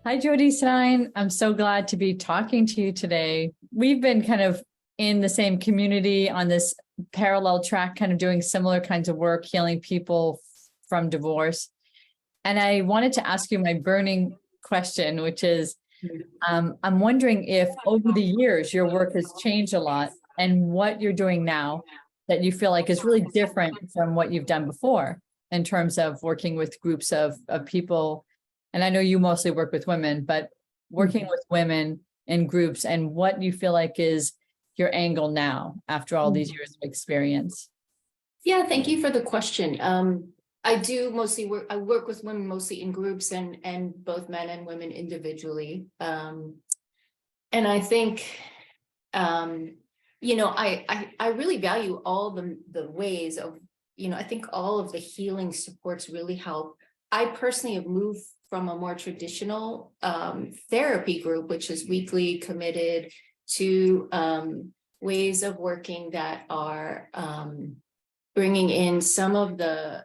Hi, Jodie Stein. I'm so glad to be talking to you today. We've been kind of in the same community on this parallel track, kind of doing similar kinds of work, healing people from divorce. And I wanted to ask you my burning question, which is, I'm wondering if over the years your work has changed a lot and what you're doing now that you feel like is really different from what you've done before in terms of working with groups of people. And I know you mostly work with women, but working with women in groups and what you feel like is your angle now after all these years of experience. Yeah, thank you for the question. I do mostly work, I work with women mostly in groups and both men and women individually. And I think, I really value all the ways of, I think all of the healing supports really help. I personally have moved from a more traditional therapy group, which is weekly committed, to ways of working that are bringing in some of the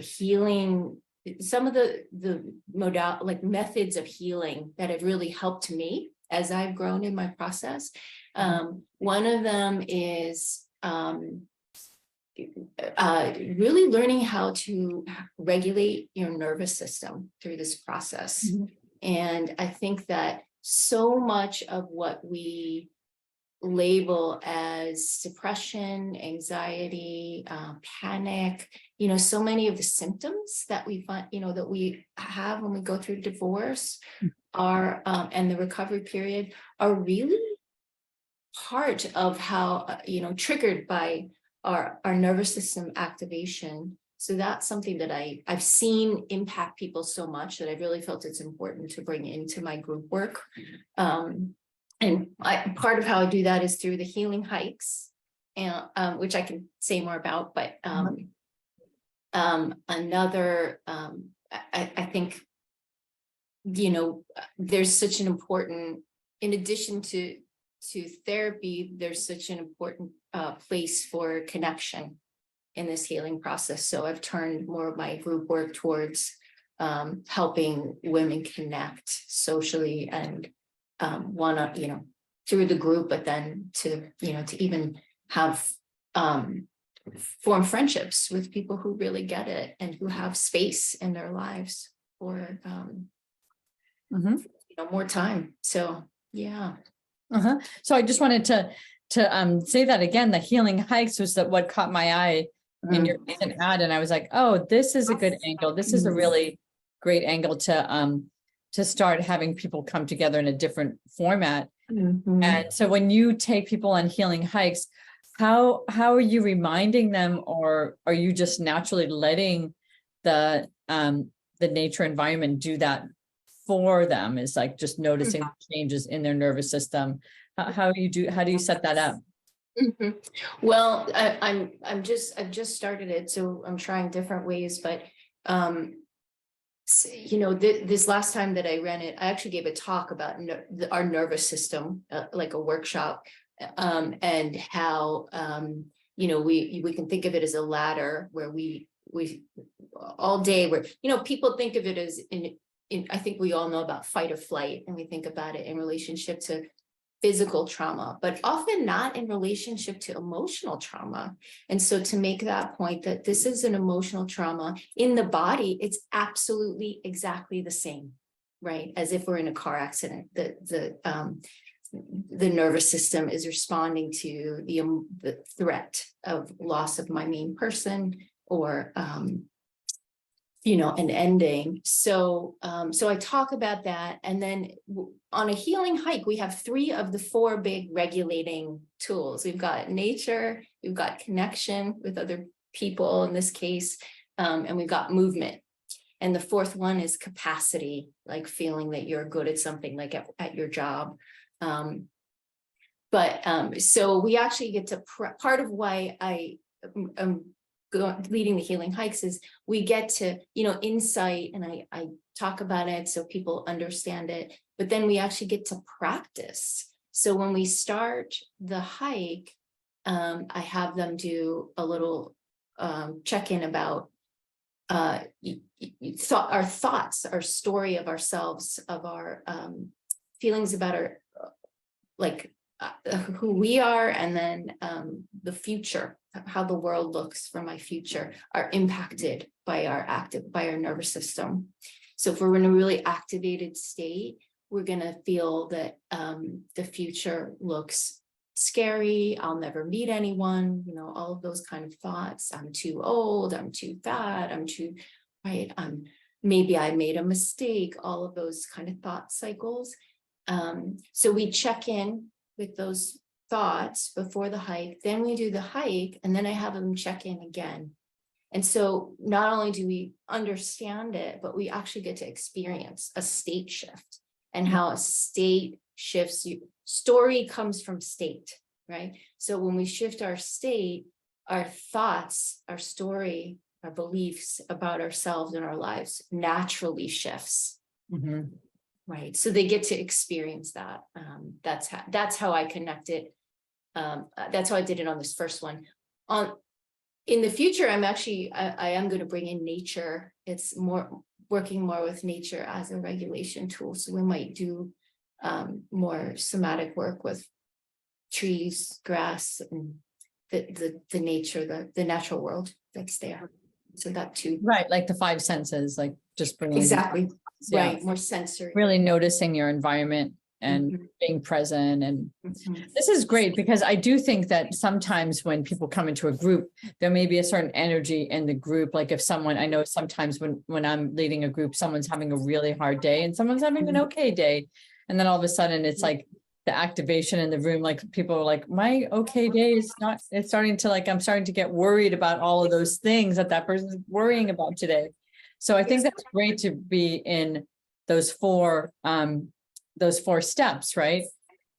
healing, some of the modal like methods of healing that have really helped me as I've grown in my process. One of them is really learning how to regulate your nervous system through this process. And I think that so much of what we label as suppression, anxiety, panic, so many of the symptoms that we find, that we have when we go through divorce are, and the recovery period are really part of how, triggered by our nervous system activation. So that's something that I've seen impact people so much that I really felt it's important to bring into my group work. And part of how I do that is through the healing hikes, and which I can say more about. But another, I think, there's such an important, in addition to therapy, there's such an important place for connection in this healing process. So I've turned more of my group work towards helping women connect socially and through the group, but then to even have form friendships with people who really get it and who have space in their lives for more time. So yeah. So I just wanted to say that again. The healing hikes was what caught my eye in your recent ad, and I was like, oh, this is a good angle. This is a really great angle to start having people come together in a different format. And so when you take people on healing hikes, how are you reminding them, or are you just naturally letting the nature environment do that for them? Is like just noticing changes in their nervous system. How do you set that up? Well, I've just started it, so I'm trying different ways, but this last time that I ran it, I actually gave a talk about our nervous system, like a workshop, and how we can think of it as a ladder where we all day, where people think of it as I think we all know about fight or flight, and we think about it in relationship to physical trauma, but often not in relationship to emotional trauma. And so to make that point that this is an emotional trauma in the body, it's absolutely exactly the same, right? As if we're in a car accident, the nervous system is responding to the threat of loss of my main person, or an ending. So I talk about that. And then on a healing hike, we have 3 of the 4 big regulating tools. We've got nature, we've got connection with other people in this case, and we've got movement. And the 4th one is capacity, like feeling that you're good at something, like at your job. So we actually get to, part of why I leading the healing hikes is we get to, insight, and I talk about it so people understand it, but then we actually get to practice. So when we start the hike, I have them do a little check-in about our thoughts, our story of ourselves, of our feelings about our who we are, and then the future, how the world looks for my future, are impacted by our nervous system. So if we're in a really activated state, we're going to feel that the future looks scary. I'll never meet anyone, all of those kind of thoughts. I'm too old, I'm too fat, I'm too, right? Maybe I made a mistake, all of those kind of thought cycles. So we check in with those thoughts before the hike, then we do the hike, and then I have them check in again. And so not only do we understand it, but we actually get to experience a state shift, and how a state shifts. Story comes from state, right? So when we shift our state, our thoughts, our story, our beliefs about ourselves and our lives naturally shifts. Mm-hmm. Right. So they get to experience that. That's how I connect it. That's how I did it on this first one. In the future, I am going to bring in nature. It's working more with nature as a regulation tool. So we might do more somatic work with trees, grass, and the nature, the natural world that's there. So that too. Right. Like the five senses, like just bringing. Exactly. Right. More sensory. Really noticing your environment and being present. And this is great, because I do think that sometimes when people come into a group, there may be a certain energy in the group. Like if someone, I know sometimes when I'm leading a group, someone's having a really hard day and someone's having an okay day. And then all of a sudden it's like the activation in the room, like people are like, my okay day is not, it's starting to I'm starting to get worried about all of those things that person's worrying about today. So I think that's great to be in those four steps, right?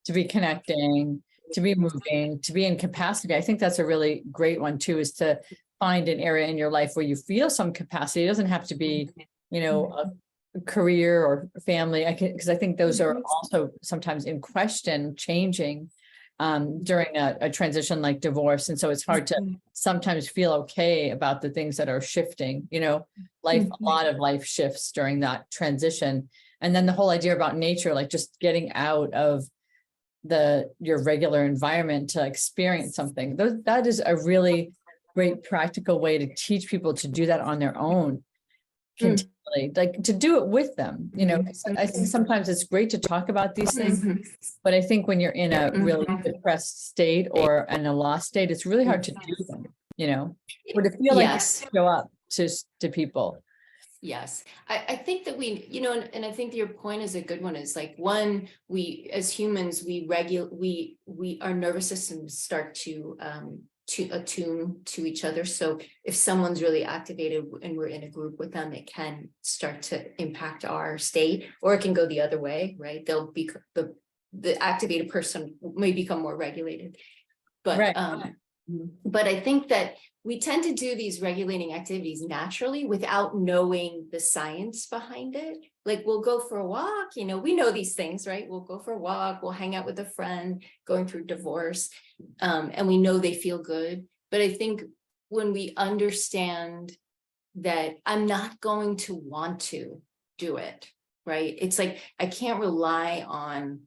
To be connecting, to be moving, to be in capacity. I think that's a really great one too, is to find an area in your life where you feel some capacity. It doesn't have to be, a career or family. Because I think those are also sometimes in question, changing during a transition like divorce. And so it's hard to sometimes feel okay about the things that are shifting, a lot of life shifts during that transition. And then the whole idea about nature, like just getting out of your regular environment to experience something, that is a really great practical way to teach people to do that on their own. Continually, like to do it with them, I think sometimes it's great to talk about these things, but I think when you're in a really depressed state or in a lost state, it's really hard to do them, or to feel like you show up to people. Yes, I think that and I think your point is a good one, is like, one, we as humans, our nervous systems start to attune to each other. So if someone's really activated and we're in a group with them, it can start to impact our state, or it can go the other way, right? They'll be the activated person may become more regulated, but right. But I think that we tend to do these regulating activities naturally without knowing the science behind it. Like we'll go for a walk, we know these things, right? We'll go for a walk, we'll hang out with a friend going through divorce, and we know they feel good. But I think when we understand that I'm not going to want to do it, right? It's like, I can't rely on,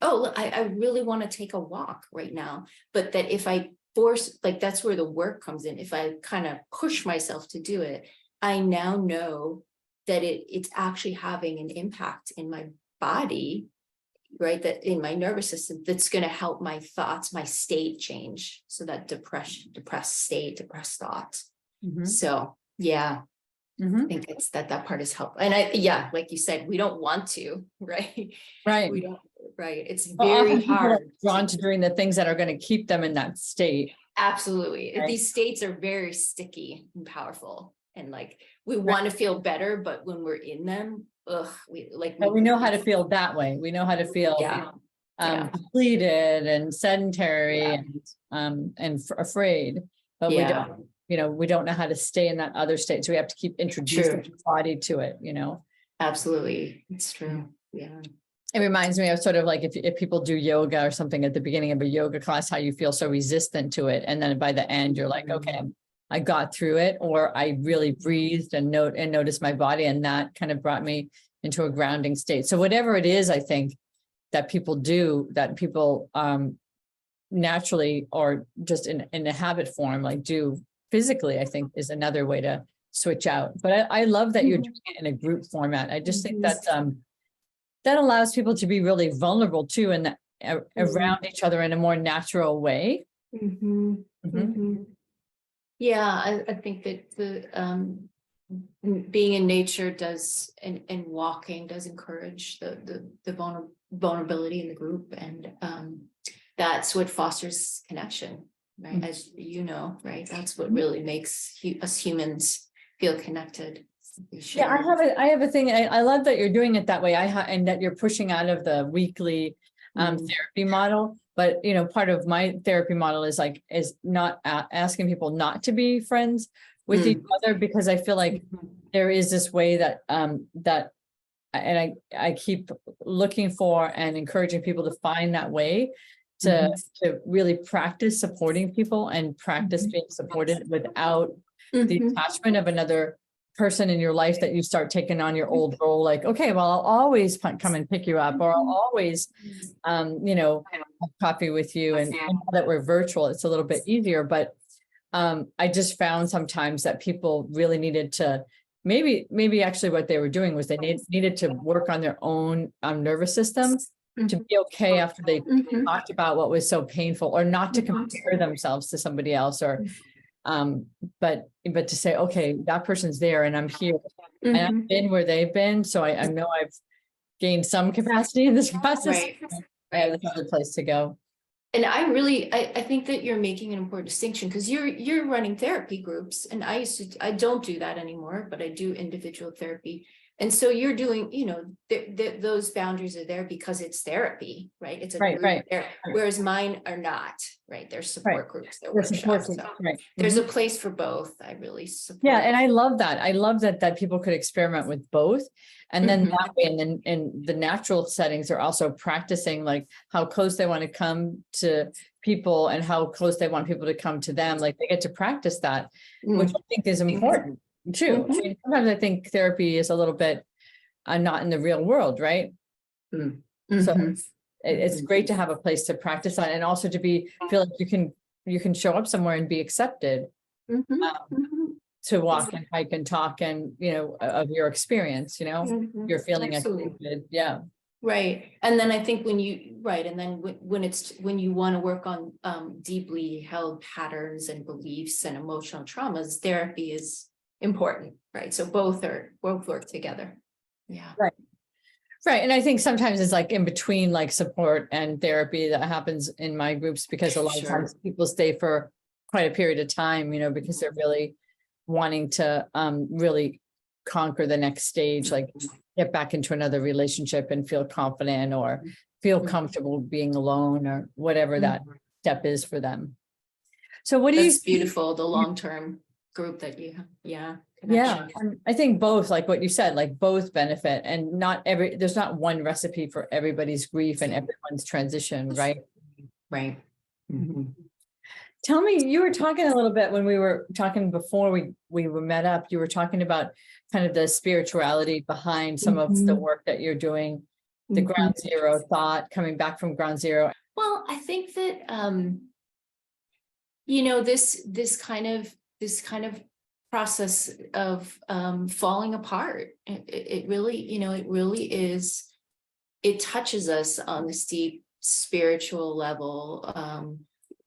I really want to take a walk right now. But that if I force, that's where the work comes in. If I kind of push myself to do it, I now know that it's actually having an impact in my body, right? That in my nervous system, that's going to help my thoughts, my state change. So that depressed state, depressed thoughts. So yeah, I think it's that part is helpful. And like you said, we don't want to, right? Right. We don't, right. It's very hard. Drawn to doing the things that are going to keep them in that state. Absolutely. Right. These states are very sticky and powerful. And we want to feel better, but when we're in them, we know how to feel that way. We know how to feel depleted and sedentary and afraid, but we don't know how to stay in that other state. So we have to keep introducing the body to it, Absolutely. It's true. Yeah. It reminds me of sort of like if people do yoga or something at the beginning of a yoga class, how you feel so resistant to it. And then by the end, you're like, okay, I got through it, or I really breathed and noticed my body, and that kind of brought me into a grounding state. So whatever it is, I think that people do, that people naturally or just in a habit form, like do physically, I think is another way to switch out. But I love that you're doing it in a group format. I just think that that allows people to be really vulnerable too, and around each other in a more natural way. Yeah, I think that being in nature does, and walking does encourage the vulnerability in the group, and that's what fosters connection, right? As you know, right? That's what really makes us humans feel connected. Yeah, I have a thing. I love that you're doing it that way. And that you're pushing out of the weekly therapy model. But part of my therapy model is not asking people not to be friends with each other, because I feel like there is this way that and I keep looking for and encouraging people to find that way to really practice supporting people and practice being supported without the attachment of another person in your life, that you start taking on your old role, like, okay, well, I'll always come and pick you up, or I'll always have coffee with you. And now that we're virtual, it's a little bit easier, but I just found sometimes that people really needed to, maybe actually what they were doing was they needed to work on their own nervous system to be okay after they talked about what was so painful, or not to compare themselves to somebody else, or but to say, okay, that person's there and I'm here, and I've been where they've been, so I know I've gained some capacity in this process. I have another place to go. And I think that you're making an important distinction, because you're running therapy groups, and I don't do that anymore, but I do individual therapy. And so you're doing, those boundaries are there because it's therapy, right? It's a group there, whereas mine are not, right? They're support groups, they're workshops. So there's a place for both. I really support. Yeah, and I love that. I love that people could experiment with both. And then that way, and then in the natural settings, they're also practicing like how close they want to come to people and how close they want people to come to them. Like they get to practice that, which I think is important too. I mean, sometimes I think therapy is a little bit not in the real world, right? So it's great to have a place to practice that, and also to feel like you can show up somewhere and be accepted. To walk and hike and talk, and of your experience, you're feeling accepted. Yeah. Right. And then I think when you when you want to work on deeply held patterns and beliefs and emotional traumas, therapy is important, right? So both work together. Yeah. Right. And I think sometimes it's like in between like support and therapy that happens in my groups, because a lot of times people stay for quite a period of time, because they're really wanting to really conquer the next stage, like get back into another relationship and feel confident, or feel comfortable being alone, or whatever that step is for them. So what do you? That's beautiful. The long-term group that you have. Yeah. Yeah, I think both, like what you said, like both benefit, and there's not one recipe for everybody's grief and everyone's transition, right? Right. Tell me, you were talking a little bit when we were talking before we were met up, you were talking about kind of the spirituality behind some of the work that you're doing, the ground zero thought, coming back from ground zero. Well, I think that, this kind of process of falling apart, it really is, it touches us on this deep spiritual level.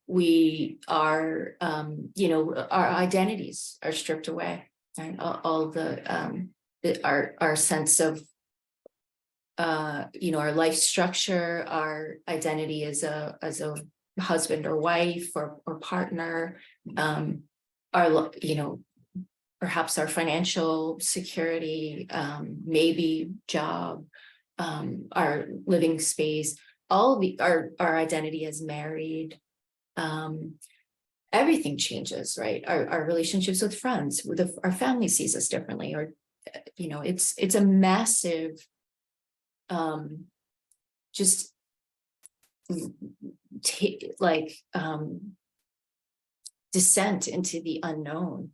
We are, our identities are stripped away, and all the our sense of, our life structure, our identity as a husband or wife or partner, our, perhaps our financial security, maybe job, our living space, all of our identity as married. Everything changes, right? Our relationships with friends, our family sees us differently, or it's a massive just descent into the unknown,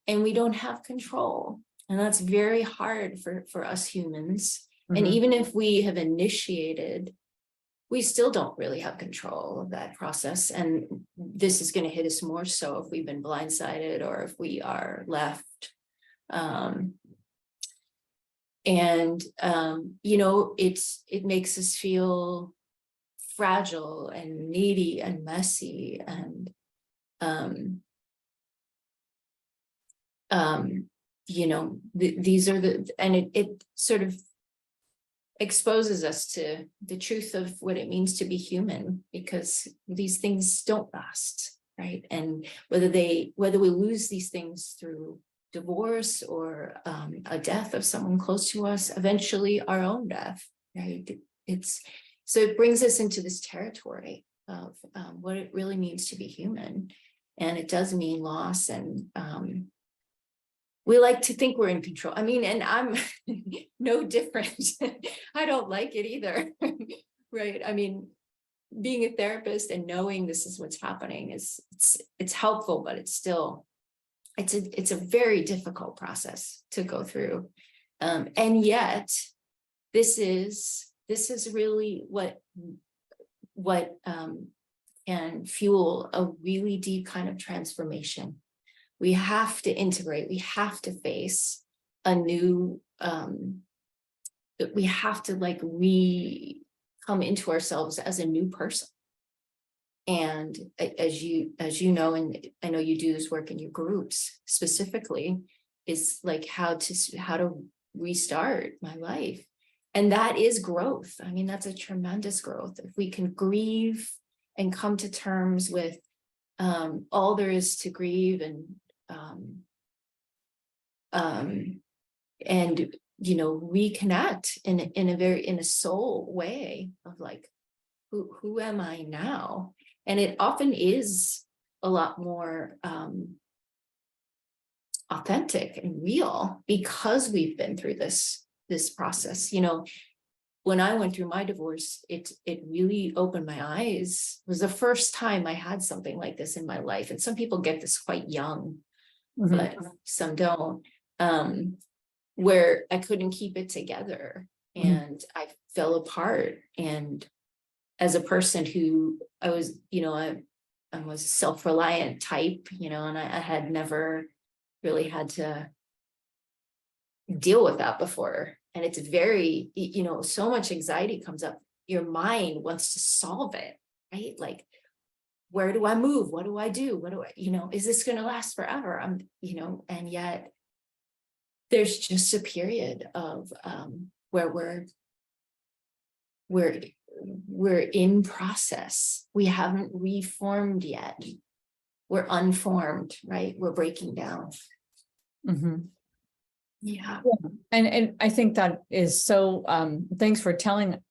and we don't have control. And that's very hard for us humans. And even if we have initiated, we still don't really have control of that process. And this is going to hit us more so if we've been blindsided or if we are left. It makes us feel fragile and needy and messy. And, these are it sort of exposes us to the truth of what it means to be human, because these things don't last, right? And whether we lose these things through divorce or a death of someone close to us, eventually our own death, right? So it brings us into this territory of what it really means to be human. And it does mean loss. And we like to think we're in control. I mean, and I'm no different. I don't like it either, right? I mean, being a therapist and knowing this is what's happening it's helpful, but it's still, it's a very difficult process to go through. And yet this is really what can fuel a really deep kind of transformation. We have to integrate, we have to face a new, we have to come into ourselves as a new person. And as you know, and I know you do this work in your groups specifically, is like how to restart my life. And that is growth. I mean, that's a tremendous growth. If we can grieve and come to terms with all there is to grieve, and reconnect in a soul way of like, who am I now? And it often is a lot more authentic and real because we've been through this process. When I went through my divorce, it really opened my eyes. It was the first time I had something like this in my life. And some people get this quite young, but some don't, where I couldn't keep it together and I fell apart. And as a person who I was a self-reliant type, and I had never really had to deal with that before. And it's very, so much anxiety comes up. Your mind wants to solve it, right? Like, where do I move? What do I do? What do I, is this going to last forever? And yet there's just a period of where we're in process. We haven't reformed yet. We're unformed, right? We're breaking down. Yeah. And I think that is so, thanks for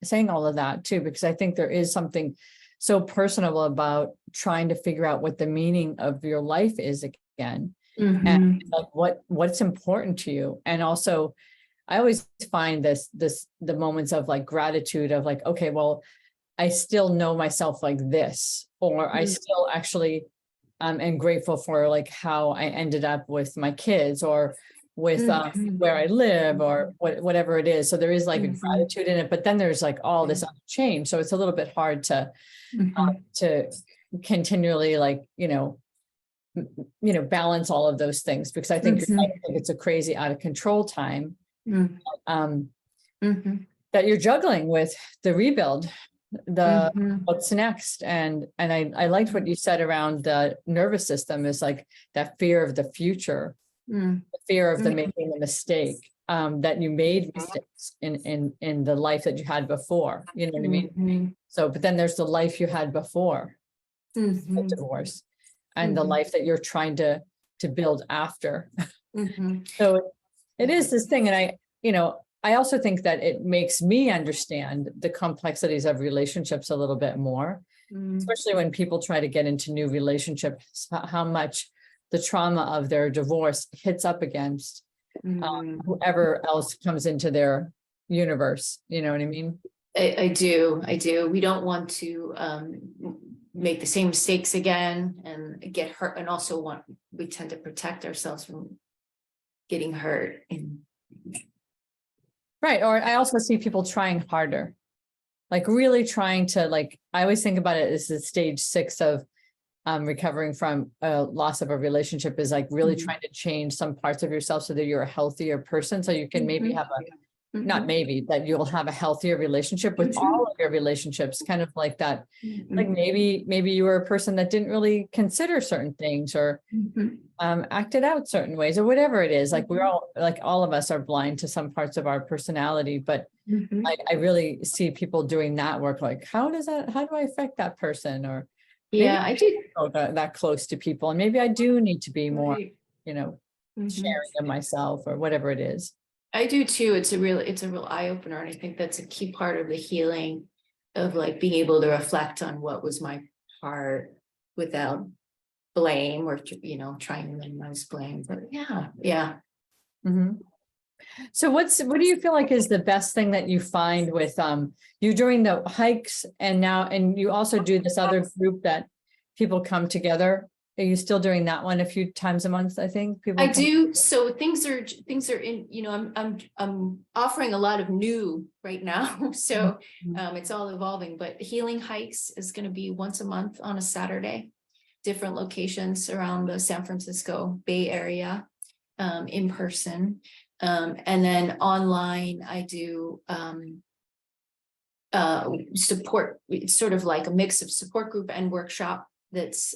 saying all of that too, because I think there is something so personal about trying to figure out what the meaning of your life is again, and like what's important to you. And also I always find the moments of like gratitude of like, okay, well, I still know myself like this, or I still actually am grateful for like how I ended up with my kids, or with where I live, or whatever it is. So there is like a gratitude in it, but then there's like all this other change. So it's a little bit hard to continually like, balance all of those things, because I think it's a crazy out of control time that you're juggling with the rebuild, what's next. And I liked what you said around the nervous system is like that fear of the future. The fear of making a mistake, that you made mistakes in the life that you had before, you know what I mean? So, but then there's the life you had before the divorce, and the life that you're trying to build after. So it is this thing. And I also think that it makes me understand the complexities of relationships a little bit more, especially when people try to get into new relationships, how much the trauma of their divorce hits up against whoever else comes into their universe. You know what I mean? I do. We don't want to make the same mistakes again. get hurt, and also we tend to protect ourselves from getting hurt. And Right. Or I also see people trying harder, like really trying to, like, I always think about it as the stage 6 of recovering from a loss of a relationship, is like really trying to change some parts of yourself so that you're a healthier person. So you can maybe have not maybe, that you'll have a healthier relationship with all of your relationships, kind of like that. Like maybe you were a person that didn't really consider certain things, or acted out certain ways, or whatever it is. Like we're all, like all of us are blind to some parts of our personality, but I really see people doing that work. Like, how do I affect that person? Or maybe I did. that close to people, and maybe I do need to be more, Right. sharing of myself, or whatever it is. I do too. It's a real eye opener. And I think that's a key part of the healing, of like being able to reflect on what was my part without blame, or, trying to minimize blame. But yeah. So what do you feel like is the best thing that you find with you doing the hikes, and you also do this other group that people come together? Are you still doing that one a few times a month? I think people. I do. So things are in, I'm offering a lot of new right now. So it's all evolving, but healing hikes is going to be once a month on a Saturday, different locations around the San Francisco Bay Area, in person. And then online, I do support. It's sort of like a mix of support group and workshop. That's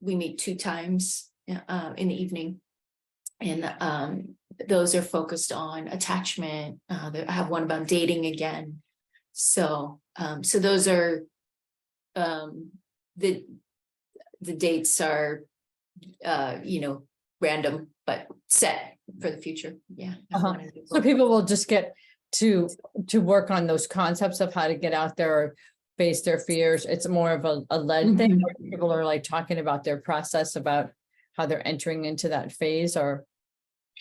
we meet 2 times in the evening, and those are focused on attachment. I have one about dating again. So those are the dates are random but set for the future. So people will just get to work on those concepts of how to get out there or face their fears. It's more of a led thing, where people are like talking about their process, about how they're entering into that phase, or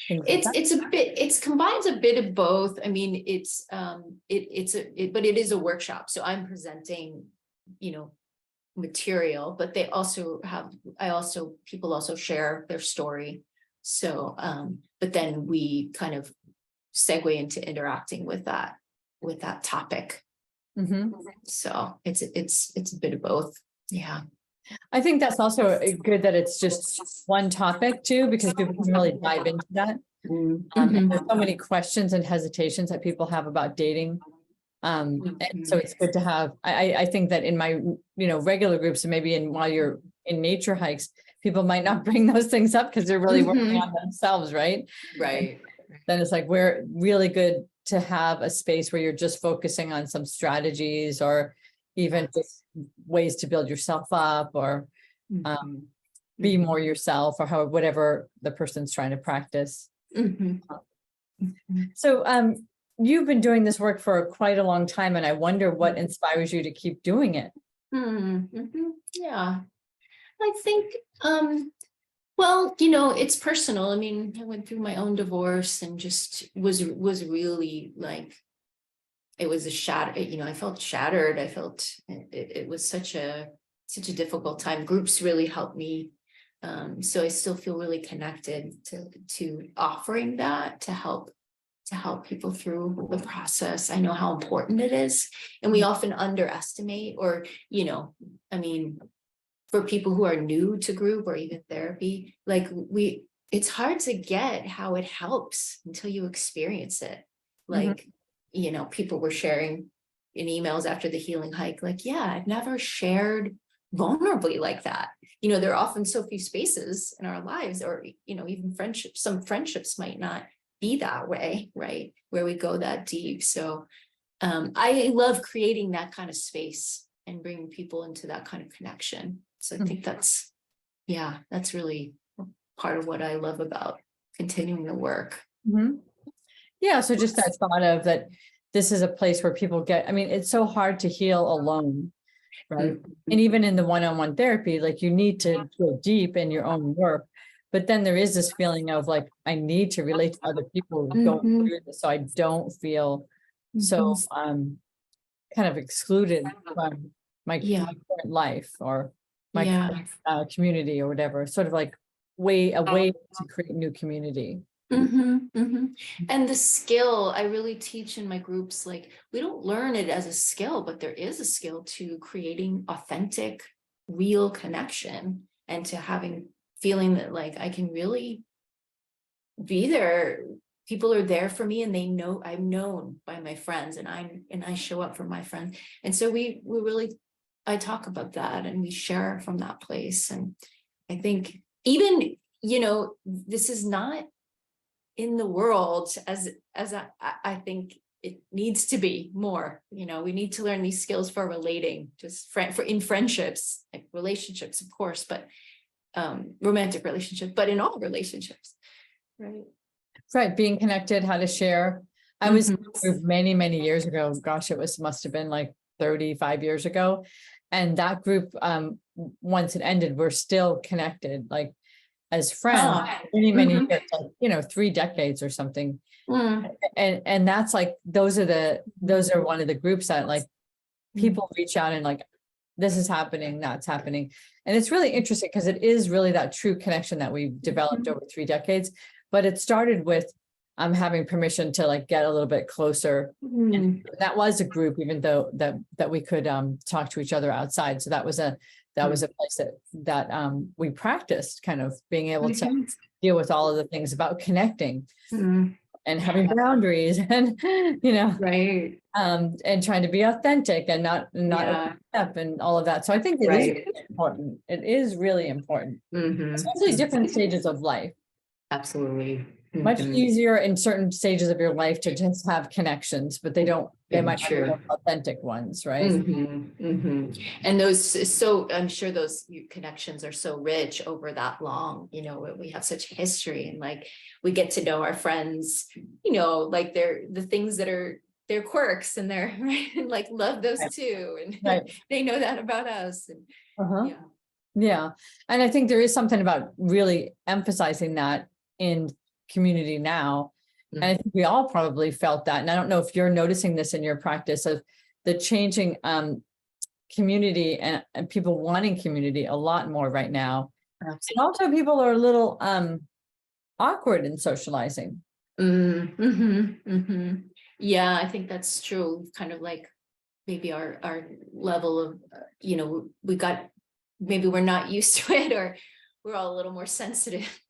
it combines a bit of both. I mean, but it is a workshop, so I'm presenting material, but they also have people also share their story. So but then we kind of segue into interacting with that topic. So it's a bit of both. Yeah. I think that's also good that it's just one topic too, because people can really dive into that. And there's so many questions and hesitations that people have about dating. And so it's good to have, I think that in my, regular groups, and maybe while you're in nature hikes, people might not bring those things up because they're really working on themselves. Right. Right. Then it's like, we're really good to have a space where you're just focusing on some strategies, or even just ways to build yourself up, or be more yourself, or whatever the person's trying to practice. So you've been doing this work for quite a long time, and I wonder what inspires you to keep doing it. Yeah, I think well, it's personal. I mean, I went through my own divorce and just was really like, it was a shatter. I felt shattered. I felt it was such a difficult time. Groups really helped me. So I still feel really connected to offering that to help people through the process. I know how important it is, and we often underestimate, or I mean, for people who are new to group or even therapy, like it's hard to get how it helps until you experience it. Like, people were sharing in emails after the healing hike, like, yeah, I've never shared vulnerably like that. There are often so few spaces in our lives, or, even friendships, some friendships might not be that way, right? Where we go that deep. So I love creating that kind of space and bringing people into that kind of connection. So I think that's really part of what I love about continuing the work. Yeah. So just that thought of that, this is a place where people it's so hard to heal alone, right? And even in the one-on-one therapy, like, you need to go deep in your own work, but then there is this feeling of like, I need to relate to other people going through this, so I don't feel so kind of excluded from my current life, or my Yeah. community or whatever, sort of like a way to create new community. And the skill I really teach in my groups, like we don't learn it as a skill, but there is a skill to creating authentic, real connection, and to feeling that like I can really be there. People are there for me, and they know I'm known by my friends, and I show up for my friends. And so we really, I talk about that, and we share from that place. And I think even, this is not in the world as I think it needs to be more. We need to learn these skills for relating, just for in friendships, like relationships, of course, but romantic relationships, but in all relationships, right? Right, being connected, how to share. I was in a group many, many years ago. Gosh, must have been like 35 years ago. And that group, once it ended, we're still connected, like as friends, many, many years, like, 3 decades or something. And that's like, those are one of the groups that like people reach out and like, this is happening, that's happening. And it's really interesting because it is really that true connection that we've developed over 3 decades. But it started with having permission to like get a little bit closer. And that was a group, even though that we could talk to each other outside. So that was a place that we practiced kind of being able to deal with all of the things about connecting and having boundaries and Right. And trying to be authentic and not open up and all of that. So I think it is important. It is really important, especially different stages of life. Absolutely. Much easier in certain stages of your life to just have connections, but they might not be the authentic ones, right? And those, I'm sure those connections are so rich over that long, we have such history, and like we get to know our friends, like they're the things that are their quirks, and they're right, and like love those too, and they know that about us. And yeah. And I think there is something about really emphasizing that in community now. And I think we all probably felt that. And I don't know if you're noticing this in your practice of the changing community and people wanting community a lot more right now. And also people are a little awkward in socializing. Yeah, I think that's true. Kind of like maybe our level of, maybe we're not used to it, or we're all a little more sensitive.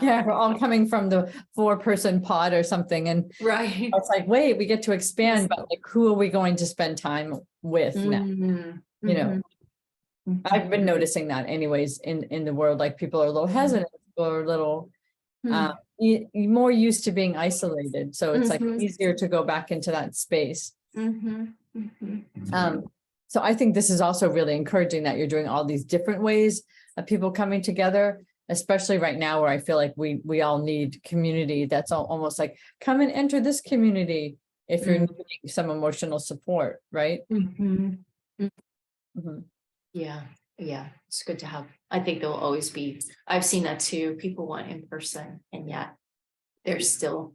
Yeah, we're all coming from the 4-person pod or something. And it's like, wait, we get to expand, but like, who are we going to spend time with now? I've been noticing that anyways in the world, like people are a little hesitant or a little more used to being isolated. So it's like easier to go back into that space. So I think this is also really encouraging that you're doing all these different ways of people coming together, especially right now where I feel like we all need community. That's almost like, come and enter this community if you're needing some emotional support, right? Yeah, it's good to have. I think there'll always be, I've seen that too. People want in person, and yet there's still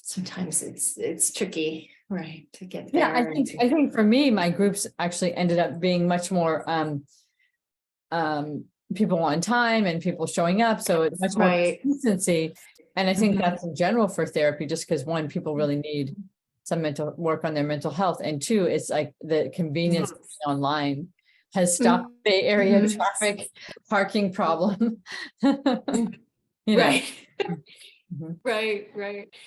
sometimes it's tricky, right, to get there. I think for me, my groups actually ended up being much more people on time and people showing up. So it's much more consistency. And I think that's in general for therapy, just because 1, people really need some mental work on their mental health. And 2, it's like the convenience of being online has stopped Bay Area traffic parking problem. Right.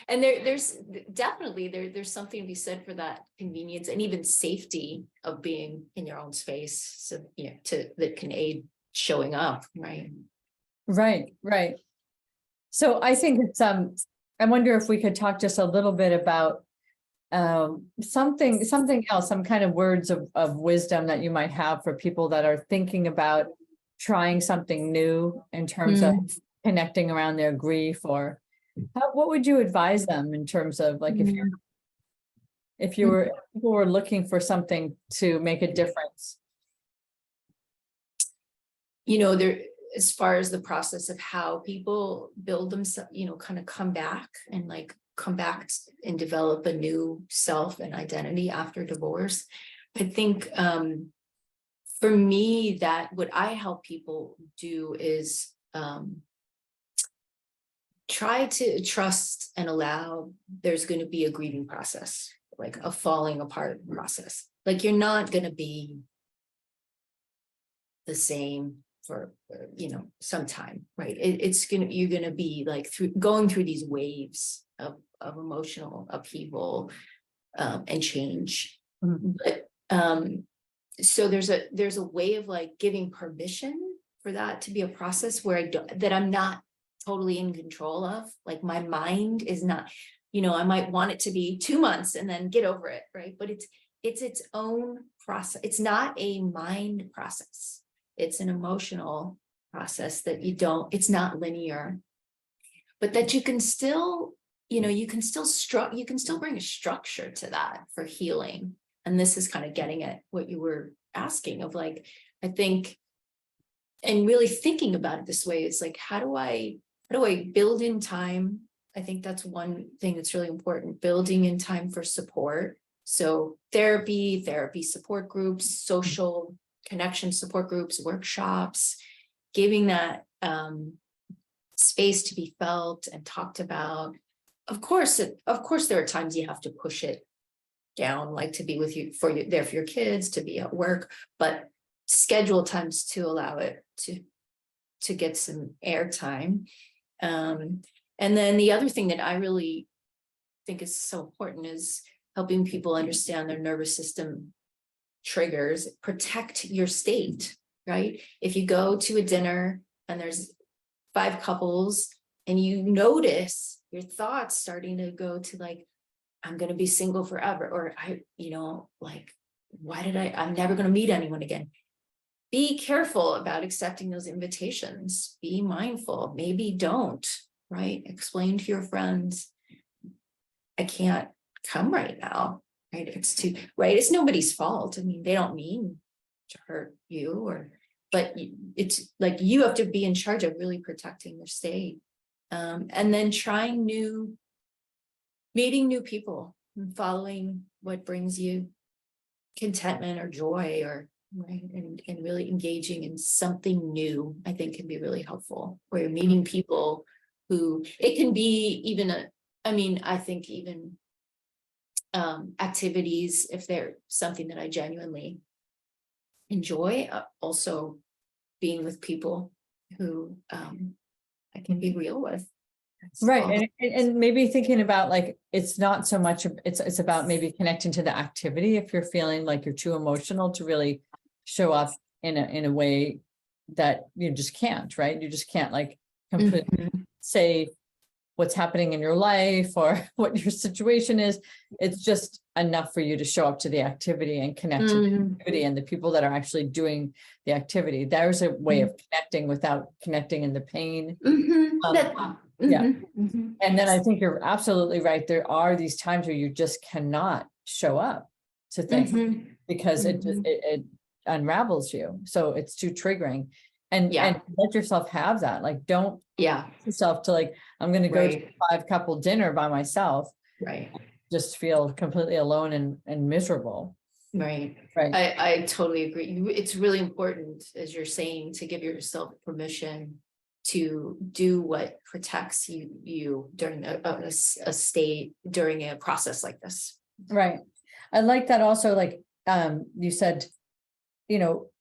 And there's definitely there's something to be said for that convenience and even safety of being in your own space. So that can aid showing up, right. So I think it's I wonder if we could talk just a little bit about something else, some kind of words of wisdom that you might have for people that are thinking about trying something new in terms of connecting around their grief, or what would you advise them in terms of like if people were looking for something to make a difference? There, as far as the process of how people build themselves, kind of come back and develop a new self and identity after divorce. I think for for me, that what I help people do is try to trust and allow there's going to be a grieving process, like a falling apart process. Like you're not going to be the same for some time, right? You're gonna be like going through these waves of emotional upheaval and change. But so there's a way of like giving permission for that to be a process where I'm not totally in control of. Like my mind is not, I might want it to be 2 months and then get over it, right? But it's its own process. It's not a mind process. It's an emotional process that it's not linear, but that you can still, you can still bring a structure to that for healing. And this is kind of getting at what you were asking of, like, I think, and really thinking about it this way is like, how do I build in time? I think that's one thing that's really important, building in time for support. So therapy support groups, social connection support groups, workshops, giving that space to be felt and talked about. Of course, there are times you have to push it down, like to be with you there for your kids, to be at work, but schedule times to allow it to get some airtime. And then the other thing that I really think is so important is helping people understand their nervous system triggers, protect your state, right? If you go to a dinner and there's 5 couples and you notice your thoughts starting to go to like, I'm going to be single forever, or I'm never going to meet anyone again. Be careful about accepting those invitations. Be mindful. Maybe don't, right? Explain to your friends, I can't come right now. Right? It's nobody's fault. I mean, they don't mean to hurt you, but it's like you have to be in charge of really protecting your state. And then meeting new people and following what brings you contentment or joy, or right, and really engaging in something new, I think can be really helpful. Where you're meeting people who, it can be even I think even activities, if they're something that I genuinely enjoy, also being with people who I can be real with. Right. And maybe thinking about like, it's not so much, it's about maybe connecting to the activity. If you're feeling like you're too emotional to really show up in a way that you just can't, right? You just can't like completely say what's happening in your life or what your situation is. It's just enough for you to show up to the activity and connect to the activity and the people that are actually doing the activity. There's a way of connecting without connecting in the pain. Yeah. And then I think you're absolutely right. There are these times where you just cannot show up to things because it unravels you. So it's too triggering. And let yourself have that. Like, don't yourself to like, I'm going to go to a 5 couple dinner by myself. Right. Just feel completely alone and miserable. Right. I totally agree. It's really important, as you're saying, to give yourself permission to do what protects you during a state, during a process like this. Right. I like that also, like you said,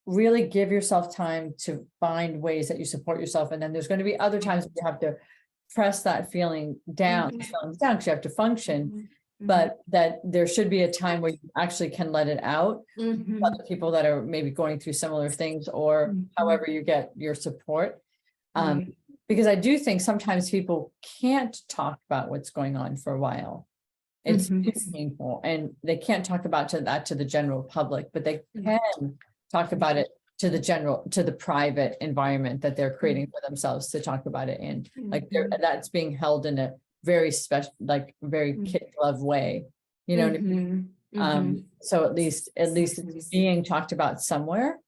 really give yourself time to find ways that you support yourself. And then there's going to be other times you have to press that feeling down, because you have to function, but that there should be a time where you actually can let it out. Other people that are maybe going through similar things, or however you get your support. Because I do think sometimes people can't talk about what's going on for a while. It's painful, and they can't talk about that to the general public, but they can talk about it to the private environment that they're creating for themselves to talk about it in. Like that's being held in a very special, like very kid glove way, so at least it's being talked about somewhere.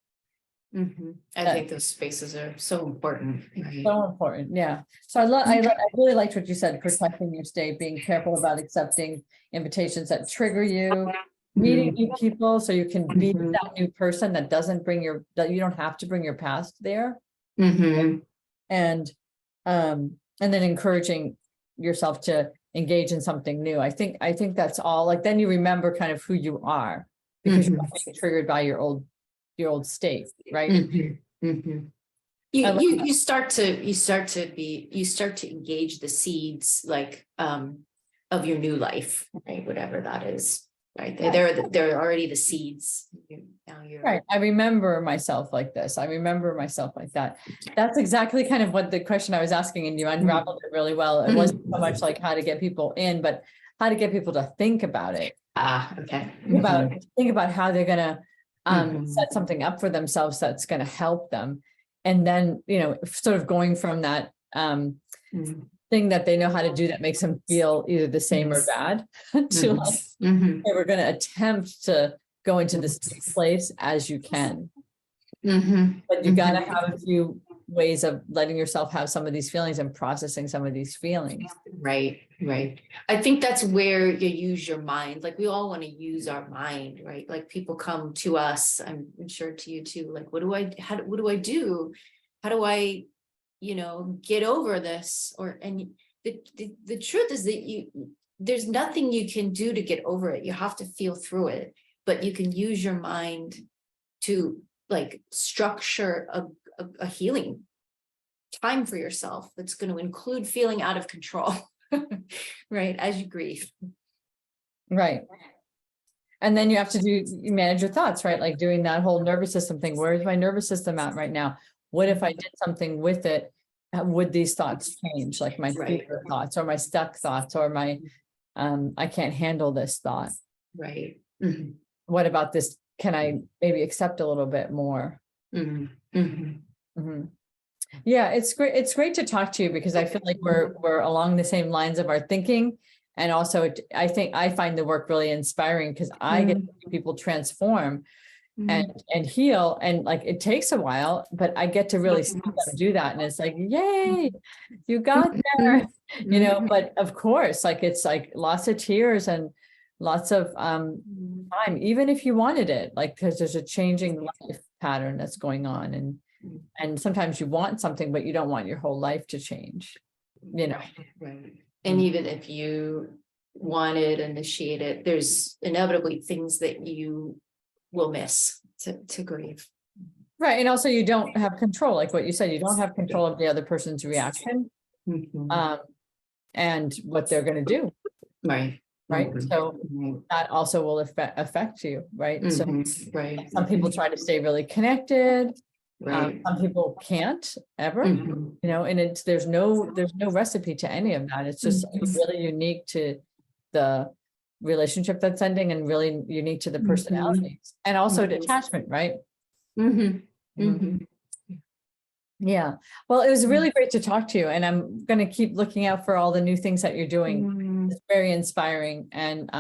I think those spaces are so important. Right? So important. Yeah. So I really liked what you said, protecting your state, being careful about accepting invitations that trigger you, meeting new people so you can be Mhm. that new person that doesn't bring that you don't have to bring your past there. Mhm. And then encouraging yourself to engage in something new. I think that's all. Like, then you remember kind of who you are, because you're not being triggered by your old state, right? Mhm. Mhm. I love You start to engage the seeds, like, of your new life, right? Whatever that is, right? They're already the seeds. Now you're Right. I remember myself like this. I remember myself like that. That's exactly kind of what the question I was asking, and you unraveled it really well. It wasn't so much like how to get people in, but how to get people to think about it. Okay. Think about how they're gonna set something up for themselves that's gonna help them. And then, sort of going from that thing that they know how to do that makes them feel either the same or bad to like, hey, we're gonna attempt to go into this place as you can. But you gotta have a few ways of letting yourself have some of these feelings and processing some of these feelings. Right. I think that's where you use your mind. Like, we all want to use our mind, right? Like, people come to us, I'm sure to you too, like, what do I do? How do I, get over this? And the truth is that there's nothing you can do to get over it. You have to feel through it, but you can use your mind to, like, structure a healing time for yourself that's going to include feeling out of control, right, as you grieve. Right. And then you have to you manage your thoughts, right? Like doing that whole nervous system thing. Where is my nervous system at right now? What if I did something with it? Would these thoughts change? Like my fear thoughts, or my stuck thoughts, or my, I can't handle this thought. Right. What about this? Can I maybe accept a little bit more? Yeah, it's great. It's great to talk to you, because I feel like we're along the same lines of our thinking. And also, I think I find the work really inspiring, because I get to see people transform and heal, and like, it takes a while, but I get to really see them do that, and it's like, yay, you got there. But of course, like, it's like lots of tears and lots of time, even if you wanted it, like, because there's a changing life pattern that's going on, and sometimes you want something, but you don't want your whole life to change, Right. And even if you wanted, initiate it, there's inevitably things that you will miss to grieve. Right. And also, you don't have control, like what you said, you don't have control of the other person's reaction, and what they're going to do. Right. So that also will affect you, right? So some people try to stay really connected. Some people can't ever, and there's no recipe to any of that. It's just really unique to the relationship that's ending, and really unique to the personalities, and also detachment, right? Yeah. Well, it was really great to talk to you, and I'm going to keep looking out for all the new things that you're doing. It's very inspiring, and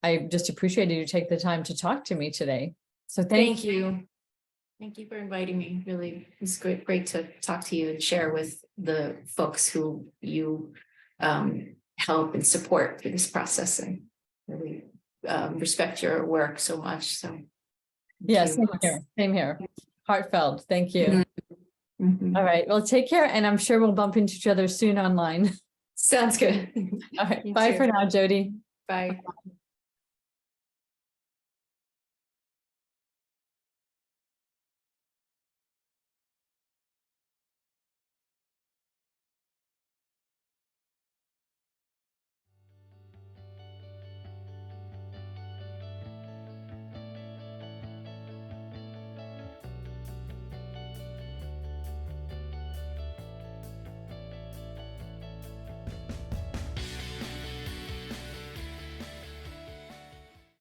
I just appreciated you take the time to talk to me today. So thank you. Thank you for inviting me. Really, it's great to talk to you and share with the folks who you help and support through this process, and really respect your work so much. So yes, same here. Heartfelt. Thank you. All right. Well, take care, and I'm sure we'll bump into each other soon online. Sounds good. All right. Bye for now, Jodie. Bye.